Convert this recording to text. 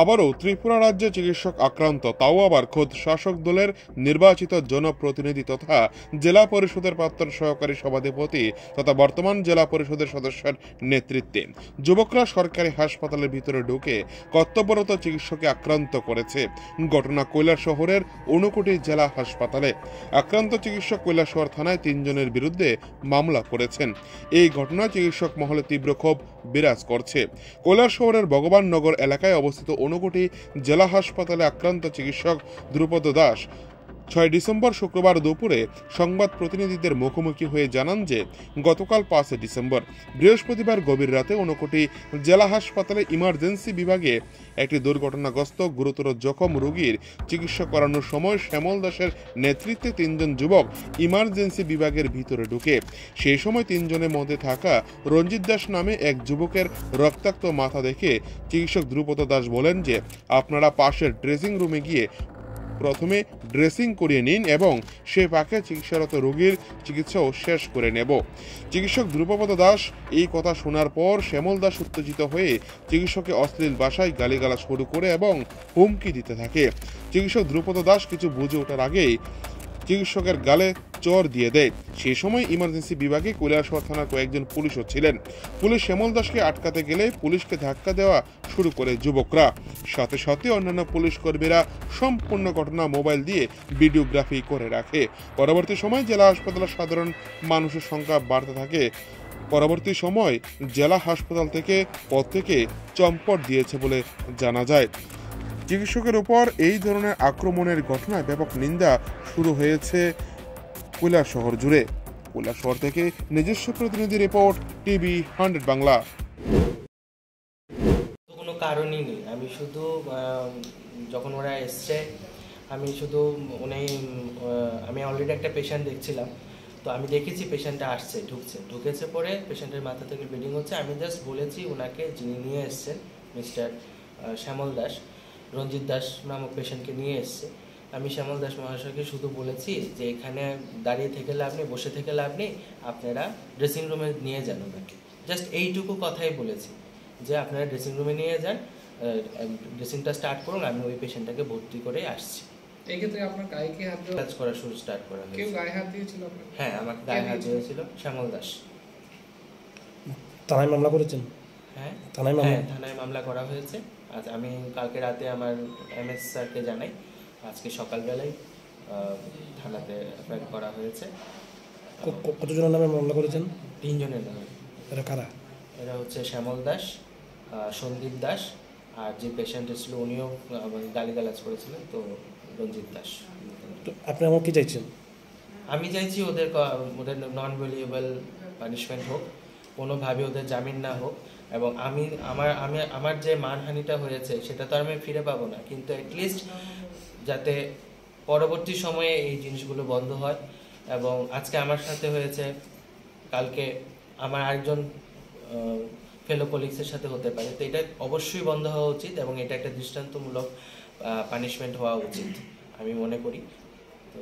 আবারও ত্রিপুরা রাজ্যে চিকিৎসক আক্রান্ত, তাও আবার খোদ শাসক দলের নির্বাচিত জনপ্রতিনিধি তথা জেলা পরিষদের প্রাক্তন সহকারী সভাধিপতি তথা বর্তমান জেলা পরিষদের সদস্যের নেতৃত্বে যুবকরা সরকারি হাসপাতালের ভিতরে ঢুকে কর্তব্যরত চিকিৎসককে আক্রান্ত করেছে। ঘটনা কৈলাসহরের ঊনকোটি জেলা হাসপাতালে। আক্রান্ত চিকিৎসক কৈলাসহর থানায় 3 জনের বিরুদ্ধে মামলা করেছেন। এই ঘটনায় চিকিৎসক মহলে তীব্র ক্ষোভ বিরাজ করছে। কৈলাসহরের ভগবাননগর এলাকায় অবস্থিত ঊনকোটি জেলা হাসপাতালে আক্রান্ত চিকিৎসক ধ্রুপদ দাস 6 ডিসেম্বর শুক্রবার দুপুরে সংবাদ প্রতিনিধিদের মুখোমুখি হয়ে জানান যে গতকাল 5 ডিসেম্বর বৃহস্পতিবার গভীর রাতে ঊনকোটি জেলা হাসপাতালে ইমার্জেন্সি বিভাগে একটি দুর্ঘটনাগ্রস্ত গুরুতর জখম রোগীর চিকিৎসা করানোর সময় শ্যামল দাসের নেতৃত্বে 3 জন যুবক ইমার্জেন্সি বিভাগের ভিতরে ঢুকে। সেই সময় 3 জনের মধ্যে থাকা রঞ্জিত দাস নামে এক যুবকের রক্তাক্ত মাথা দেখে চিকিৎসক ধ্রুপদ দাস বলেন যে আপনারা পাশের ড্রেসিং রুমে গিয়ে প্রথমে ড্রেসিং করিয়ে নিন এবং সে পাকে চিকিৎসারত রোগীর চিকিৎসাও শেষ করে নেব। চিকিৎসক ধ্রুপদ দাস এই কথা শোনার পর শ্যামল দাস উত্তেজিত হয়ে চিকিৎসককে অশ্লীল ভাষায় গালিগালাজ শুরু করে এবং হুমকি দিতে থাকে। চিকিৎসক ধ্রুপদ দাস কিছু বুঝে ওঠার আগেই চিকিৎসকের গালে চর দিয়ে দেয়। সেই সময় ইমার্জেন্সি বিভাগে কৈলাসহর থানার কয়েকজন পুলিশও ছিলেন। পুলিশ শ্যামল দাসকে আটকাতে গেলে পুলিশকে ধাক্কা দেওয়া শুরু করে যুবকরা। সাথে সাথে অন্যান্য পুলিশ কর্মীরা সম্পূর্ণ ঘটনা মোবাইল দিয়ে ভিডিওগ্রাফি করে রাখে। পরবর্তী সময় জেলা হাসপাতালে সাধারণ মানুষের সংখ্যা বাড়তে থাকে। পরবর্তী সময় জেলা হাসপাতাল থেকে পদ থেকে চম্পট দিয়েছে বলে জানা যায়। চিকিৎসকের উপর এই ধরনের আক্রমণের ঘটনায় ব্যাপক নিন্দা শুরু হয়েছে কৈলাসহর জুড়ে। কৈলাসহর থেকে নিজস্ব প্রতিনিধি রিপোর্ট, টিভি 100 বাংলা। কোনো কারণই নেই, আমি শুধু যখন ওরা এসছে আমি শুধু আমি অলরেডি একটা পেশেন্ট দেখছিলাম, তো আমি দেখেছি পেশেন্টটা আসছে, ঢুকেছে পরে পেশেন্টের মাথা থেকে ব্লিডিং হচ্ছে। আমি জাস্ট বলেছি ওনাকে, যিনি নিয়ে এসছেন মিস্টার শ্যামল দাস, রঞ্জিত দাস নামক পেশেন্টকে নিয়ে এসছে। আমি শ্যামল দাস মহাশয়কে শুধু বলেছি যে এখানে দাঁড়িয়ে থেকে লাভ নেই, বসে থেকে লাভ নেই, আপনারা ড্রেসিং রুমে নিয়ে যান ওনাকে। জাস্ট এইটুকু কথাই বলেছি যে আপনারা ড্রেসিং রুমে নিয়ে যান, ড্রেসিংটা স্টার্ট করুন, আমি ওই পেশেন্টটাকে ভর্তি করে আসছি। এই ক্ষেত্রে আপনার গায়ে কি হাত দেওয়া কাজ করা স্টার্ট করা হয়েছে। কেউ গায়ে হাত দিয়েছিল আপনার? হ্যাঁ, আমার গায়ে হাত দিয়েছিল শ্যামল দাস। থানায় মামলা করেছেন? হ্যাঁ, থানায় মামলা করা হয়েছে। আজ আমি কালকে রাতে আমার এমএস স্যারকে জানাই, আজকে সকালবেলায় থানাতে অ্যাপয়েন্ট করা হয়েছে। কতজনের নামে মামলা করেছেন? 3 জনের নামে। এরা কারা? এরা হচ্ছে শ্যামল দাস, সন্দীপ দাস, আর যে পেশেন্ট ছিল উনিও গালিগালাজ করেছিলেন, তো রঞ্জিত দাস। তো আপনি আমার কি চাইছেন? আমি চাইছি ওদের নন ভ্যালুয়েবল পানিশমেন্ট হোক, কোনোভাবে ওদের জামিন না হোক, এবং আমার যে মানহানিটা হয়েছে সেটা তো আমি ফিরে পাবো না, কিন্তু অ্যাটলিস্ট যাতে পরবর্তী সময়ে এই জিনিসগুলো বন্ধ হয়। এবং আজকে আমার সাথে হয়েছে, কালকে আমার আরেকজন ফেলো কলিগসের সাথে হতে পারে, তো এটা অবশ্যই বন্ধ হওয়া উচিত এবং এটা একটা দৃষ্টান্তমূলক পানিশমেন্ট হওয়া উচিত আমি মনে করি। তো